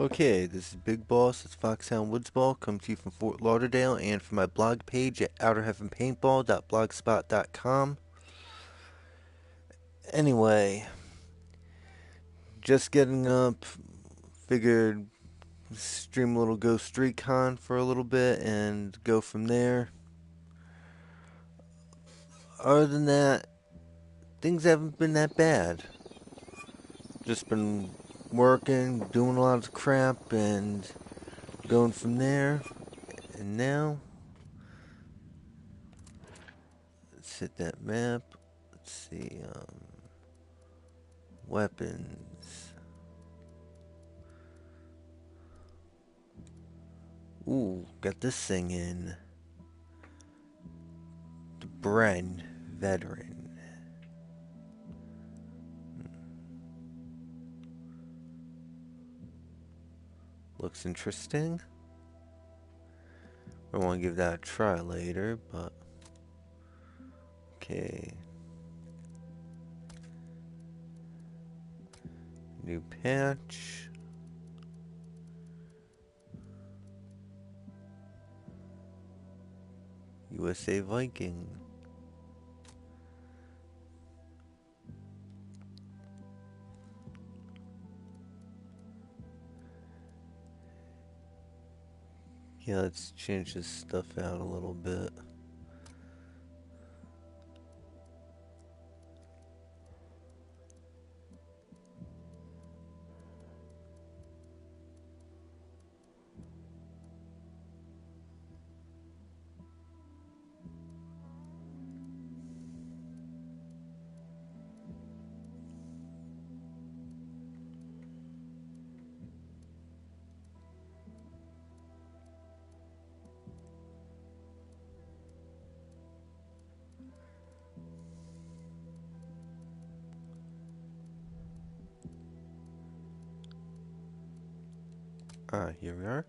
Okay, this is Big Boss. It's Foxhound Woodsball, come to you from Fort Lauderdale and from my blog page at outerheavenpaintball.blogspot.com. Anyway, just getting up, figured stream a little Ghost Recon for a little bit and go from there. Other than that, things haven't been that bad. Just been working, doing a lot of crap, and going from there. And now, let's hit that map. Let's see, weapons. Ooh, got this thing in. The Bren Veteran. Looks interesting. I want to give that a try later, but okay. New patch. USA Viking. Yeah, let's change this stuff out a little bit. Ah, here we are.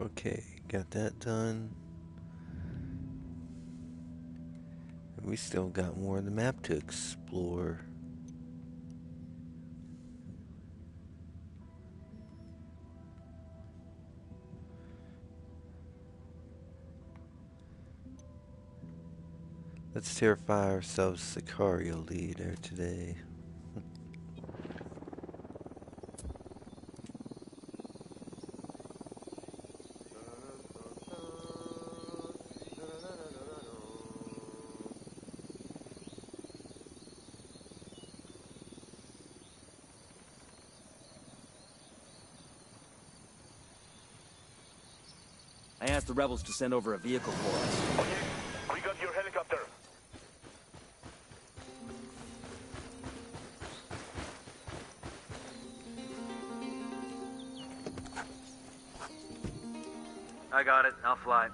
Okay, got that done. And we still got more of the map to explore. Let's terrify ourselves Sicario leader today. I asked the rebels to send over a vehicle for us. Okay, we got your helicopter. I got it. I'll fly.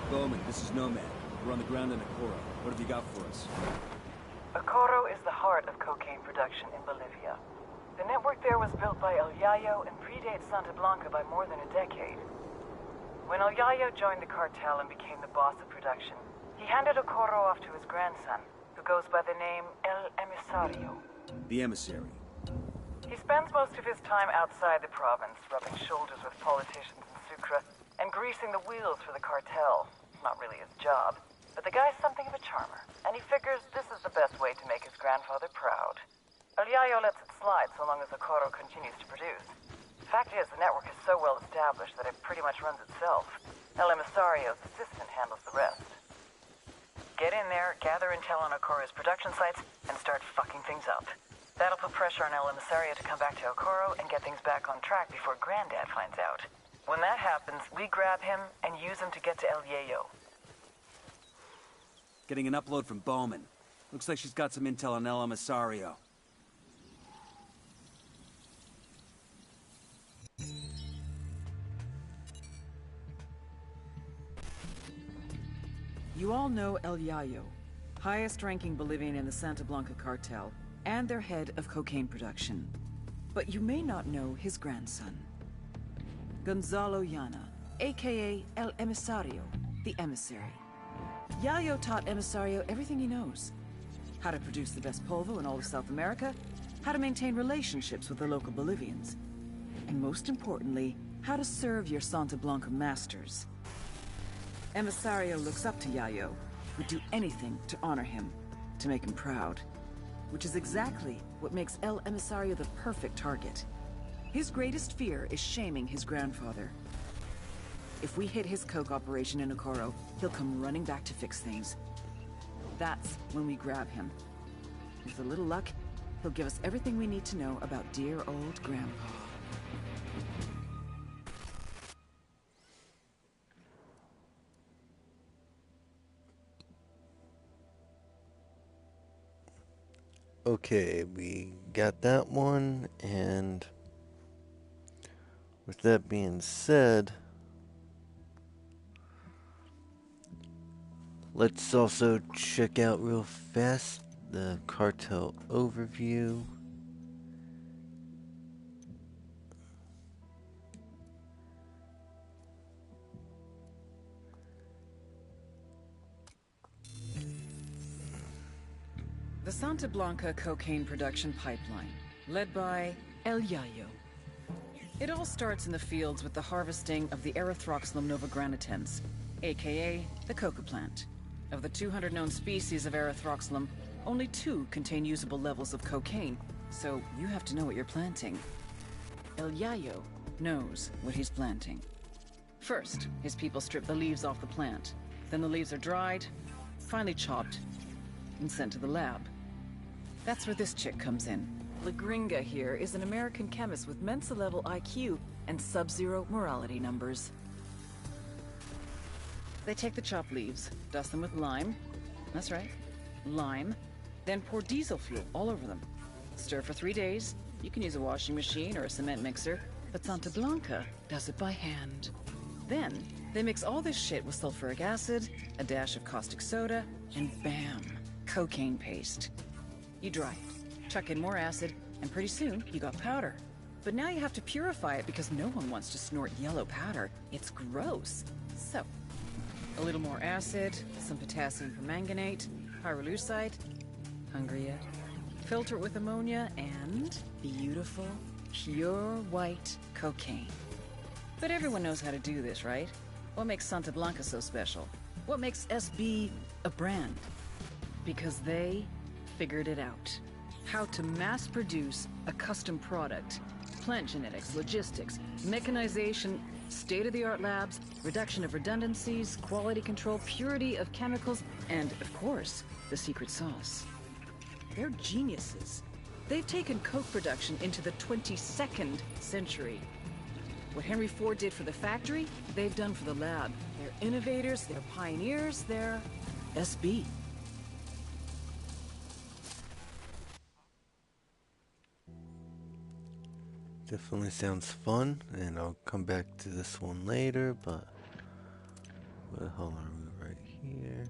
Bowman, this is Nomad. We're on the ground in Acora. What have you got for us? Acoro is the heart of cocaine production in Bolivia. The network there was built by El Yayo and predates Santa Blanca by more than a decade. When El Yayo joined the cartel and became the boss of production, he handed Acoro off to his grandson, who goes by the name El Emisario. The emissary. He spends most of his time outside the province, rubbing shoulders with politicians in Sucre and greasing the wheels for the cartel. Not really his job, but the guy's something of a charmer, and he figures this is the best way to make his grandfather proud. El Yayo lets it slide so long as Acoro continues to produce. Fact is, the network is so well established that it pretty much runs itself. El Emisario's assistant handles the rest. Get in there, gather intel on Acoro's production sites, and start fucking things up. That'll put pressure on El Emisario to come back to Acoro and get things back on track before Granddad finds out. When that happens, we grab him and use him to get to El Yayo. Getting an upload from Bowman. Looks like she's got some intel on El Emisario. You all know El Yayo, highest-ranking Bolivian in the Santa Blanca cartel, and their head of cocaine production. But you may not know his grandson, Gonzalo Llana, aka El Emisario, the emissary. Yayo taught Emisario everything he knows. How to produce the best polvo in all of South America, how to maintain relationships with the local Bolivians, and most importantly, how to serve your Santa Blanca masters. Emisario looks up to Yayo, would do anything to honor him, to make him proud. Which is exactly what makes El Emisario the perfect target. His greatest fear is shaming his grandfather. If we hit his coke operation in Acoro, he'll come running back to fix things. That's when we grab him. With a little luck, he'll give us everything we need to know about dear old Grandpa. Okay, we got that one, and with that being said, let's also check out real fast the cartel overview. The Santa Blanca cocaine production pipeline, led by El Yayo. It all starts in the fields with the harvesting of the Erythroxylum novogranitens, aka the coca plant. Of the 200 known species of Erythroxylum, only 2 contain usable levels of cocaine, so you have to know what you're planting. El Yayo knows what he's planting. First, his people strip the leaves off the plant. Then the leaves are dried, finally chopped, and sent to the lab. That's where this chick comes in. La Gringa here is an American chemist with Mensa-level IQ and sub-zero morality numbers. They take the chopped leaves, dust them with lime. That's right, lime. Then pour diesel fuel all over them. Stir for 3 days. You can use a washing machine or a cement mixer, but Santa Blanca does it by hand. Then, they mix all this shit with sulfuric acid, a dash of caustic soda, and bam, cocaine paste. You dry it, chuck in more acid, and pretty soon you got powder. But now you have to purify it because no one wants to snort yellow powder. It's gross. So, a little more acid, some potassium permanganate, pyrolusite. Hungry yet? Filter it with ammonia and beautiful, pure white cocaine. But everyone knows how to do this, right? What makes Santa Blanca so special? What makes SB a brand? Because they figured it out. How to mass produce a custom product. Plant genetics, logistics, mechanization, state-of-the-art labs, reduction of redundancies, quality control, purity of chemicals, and, of course, the secret sauce. They're geniuses. They've taken coke production into the 22nd century. What Henry Ford did for the factory, they've done for the lab. They're innovators, they're pioneers, they're SB. Definitely sounds fun, and I'll come back to this one later, but what the hell are we right here?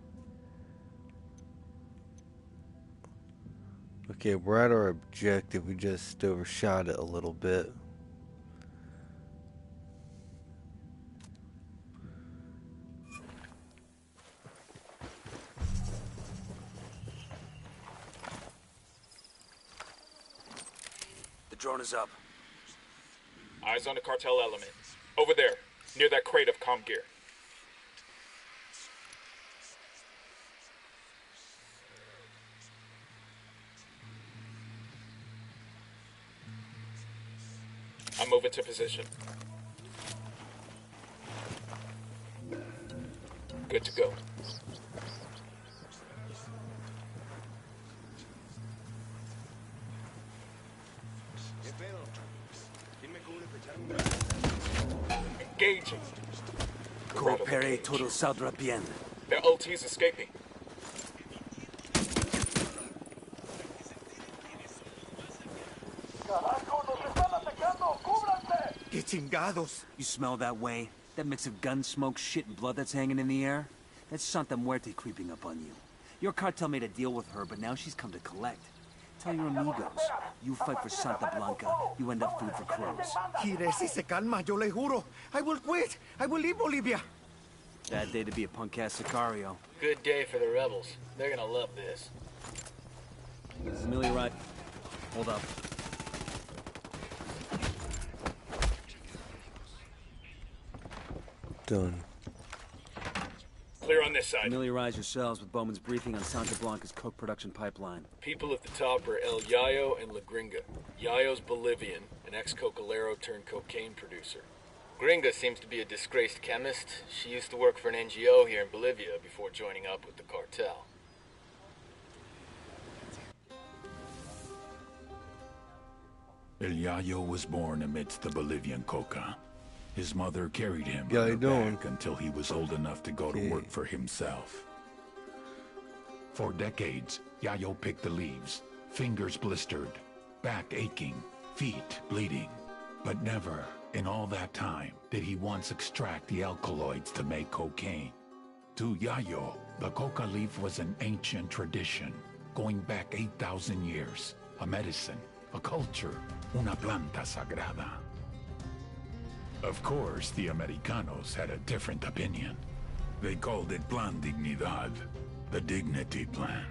Okay, we're at our objective. We just overshot it a little bit. The drone is up. Eyes on the cartel element. Over there, near that crate of comm gear. I'm moving to position. Good to go. Engaging. Coopere todo saldrá bien. Their LT's escaping. Que chingados! You smell that way? That mix of gun smoke, shit, and blood that's hanging in the air? That's Santa Muerte creeping up on you. Your cartel made a deal with her, but now she's come to collect. Tell your amigos, you fight for Santa Blanca, you end up food for crows. Gire, si se calma, yo le juro. I will quit. I will leave Bolivia. Bad day to be a punk-ass Sicario. Good day for the rebels. They're gonna love this. This is Amelia right. Hold up. Done. Clear on this side. Familiarize yourselves with Bowman's briefing on Santa Blanca's coke production pipeline. People at the top are El Yayo and La Gringa. Yayo's Bolivian, an ex-cocalero turned cocaine producer. Gringa seems to be a disgraced chemist. She used to work for an NGO here in Bolivia before joining up with the cartel. El Yayo was born amidst the Bolivian coca. His mother carried him Yeah, on how her you doing? back until he was old enough to go to work for himself. For decades, Yayo picked the leaves, fingers blistered, back aching, feet bleeding. But never, in all that time, did he once extract the alkaloids to make cocaine. To Yayo, the coca leaf was an ancient tradition, going back 8,000 years. A medicine, a culture, una planta sagrada. Of course, the Americanos had a different opinion. They called it Plan Dignidad, the Dignity Plan.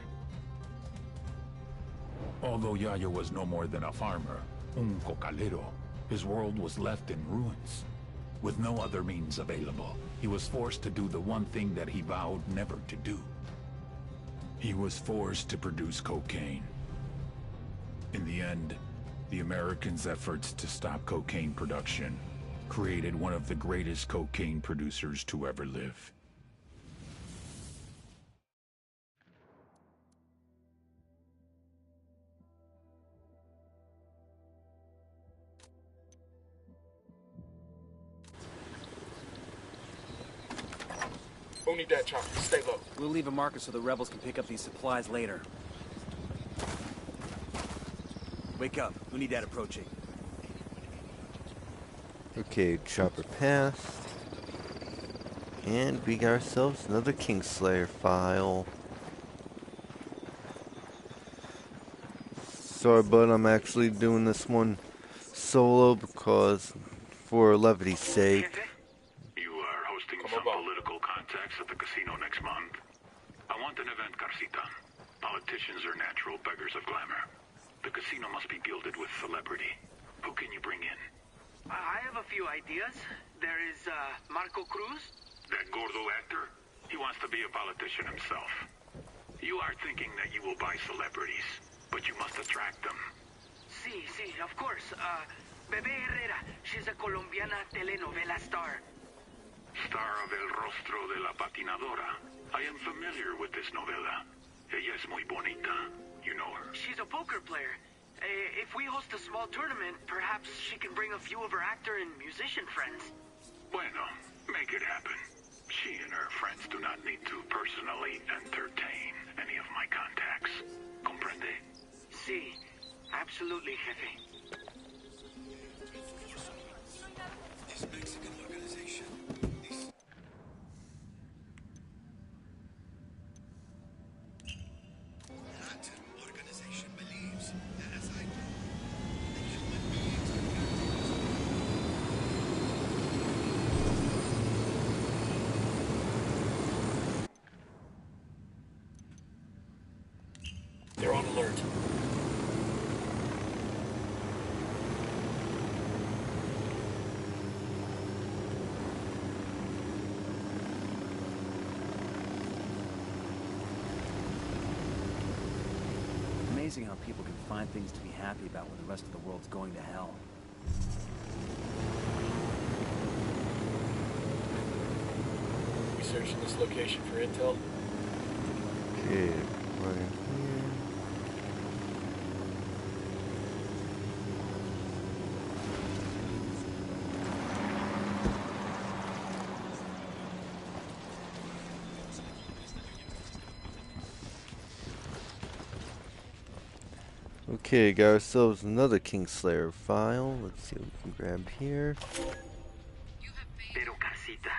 Although Yayo was no more than a farmer, un cocalero, his world was left in ruins. With no other means available, he was forced to do the one thing that he vowed never to do. He was forced to produce cocaine. In the end, the Americans' efforts to stop cocaine production created one of the greatest cocaine producers to ever live. Who need that chopper? Stay low. We'll leave a marker so the rebels can pick up these supplies later. Wake up. Who need that approaching? Okay, chopper passed. And we got ourselves another Kingslayer file. Sorry, but I'm actually doing this one solo because, for levity's sake. You are hosting some political contacts at the casino next month. I want an event, Carcita. Politicians are natural beggars of glamour. The casino must be gilded with celebrity. Who can you bring in? I have a few ideas. There is, Marco Cruz. That gordo actor? He wants to be a politician himself. You are thinking that you will buy celebrities, but you must attract them. Sí, of course. Bebé Herrera. She's a Colombiana telenovela star. Star of El Rostro de la Patinadora. I am familiar with this novela. Ella es muy bonita. You know her. She's a poker player. If we host a small tournament, perhaps she can bring a few of her actor and musician friends. Bueno, make it happen. She and her friends do not need to personally entertain any of my contacts. Comprende? Sí, absolutely, jefe. This Mexican organization. That organization believes that as I do, that human beings are They're on alert. Amazing how people can find things to be happy about when the rest of the world's going to hell. We searching this location for intel? Okay, right here. Okay, got ourselves another Kingslayer file. Let's see what we can grab here. Pero Carcita,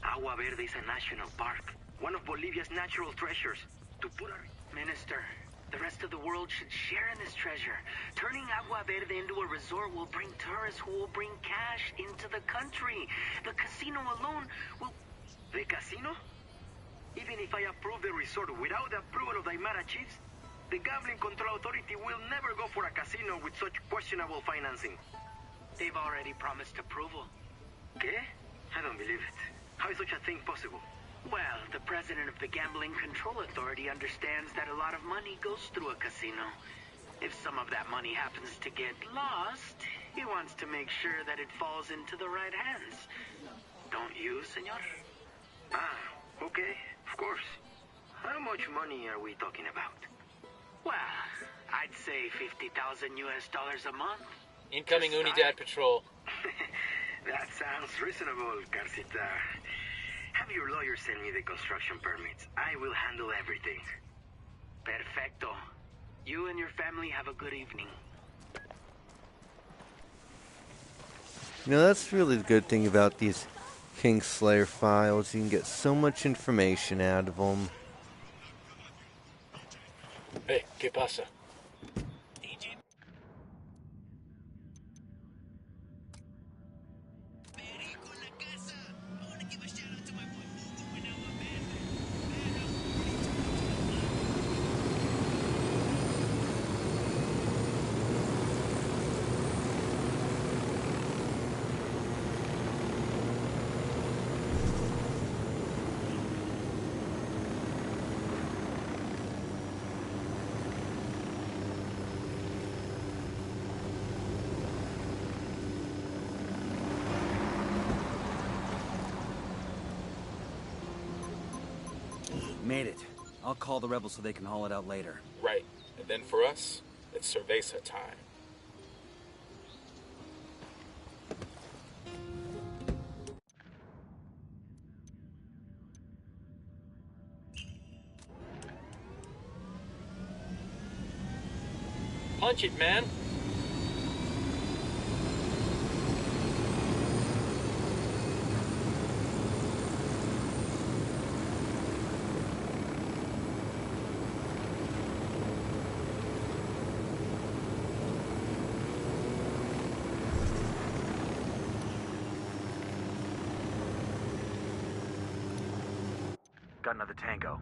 Agua Verde is a national park, one of Bolivia's natural treasures. To put our minister, the rest of the world should share in this treasure. Turning Agua Verde into a resort will bring tourists who will bring cash into the country. The casino alone will... The casino? Even if I approve the resort without the approval of the Aymara chiefs, the Gambling Control Authority will never go for a casino with such questionable financing. They've already promised approval. ¿Qué? I don't believe it. How is such a thing possible? Well, the president of the Gambling Control Authority understands that a lot of money goes through a casino. If some of that money happens to get lost, he wants to make sure that it falls into the right hands. Don't you, senor? Ah, okay, of course. How much money are we talking about? Well, I'd say $50,000 US a month. Incoming Unidad patrol. That sounds reasonable, Carcita. Have your lawyer send me the construction permits. I will handle everything. Perfecto. You and your family have a good evening. You know, that's really the good thing about these Kingslayer files. You can get so much information out of them. Hey, ¿qué pasa? Made it. I'll call the rebels so they can haul it out later. Right. And then for us, it's cerveza time. Punch it, man! Got another tango.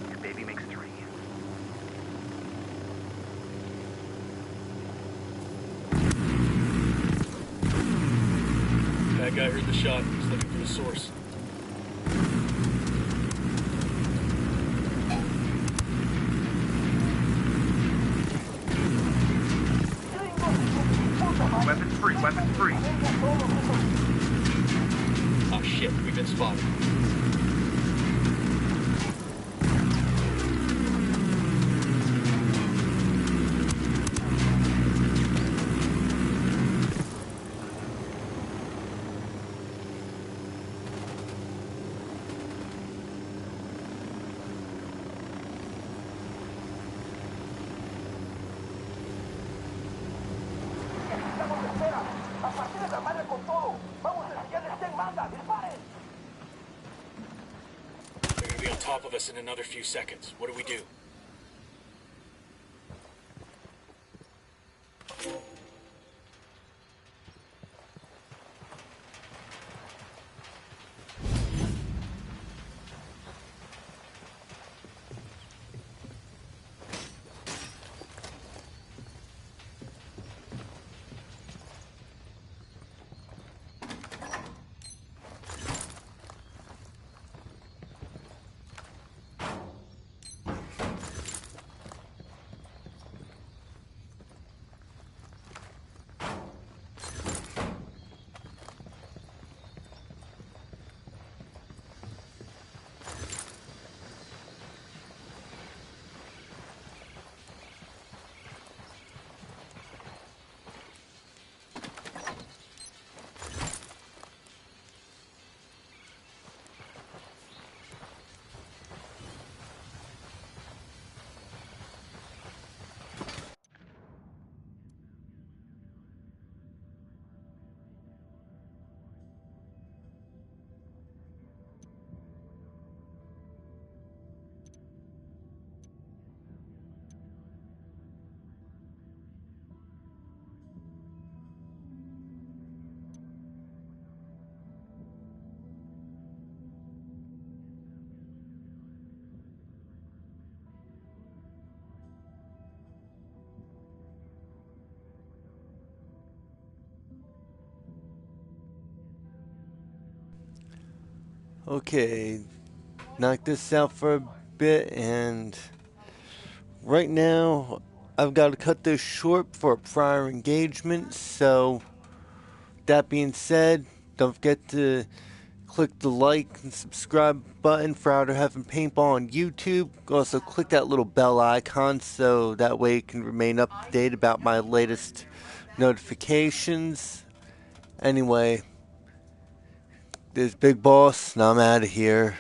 Your baby makes 3. That guy heard the shot. He's looking for the source. Weapons free, weapons free. Oh shit, we've been spotted. They're gonna be on top of us in another few seconds. What do we do? Okay, knock this out for a bit, and right now I've got to cut this short for a prior engagement. So that being said, don't forget to click the like and subscribe button for Outer Heaven Paintball on YouTube. Also click that little bell icon so that way you can remain up to date about my latest notifications. Anyway, this Big Boss, and I'm out of here.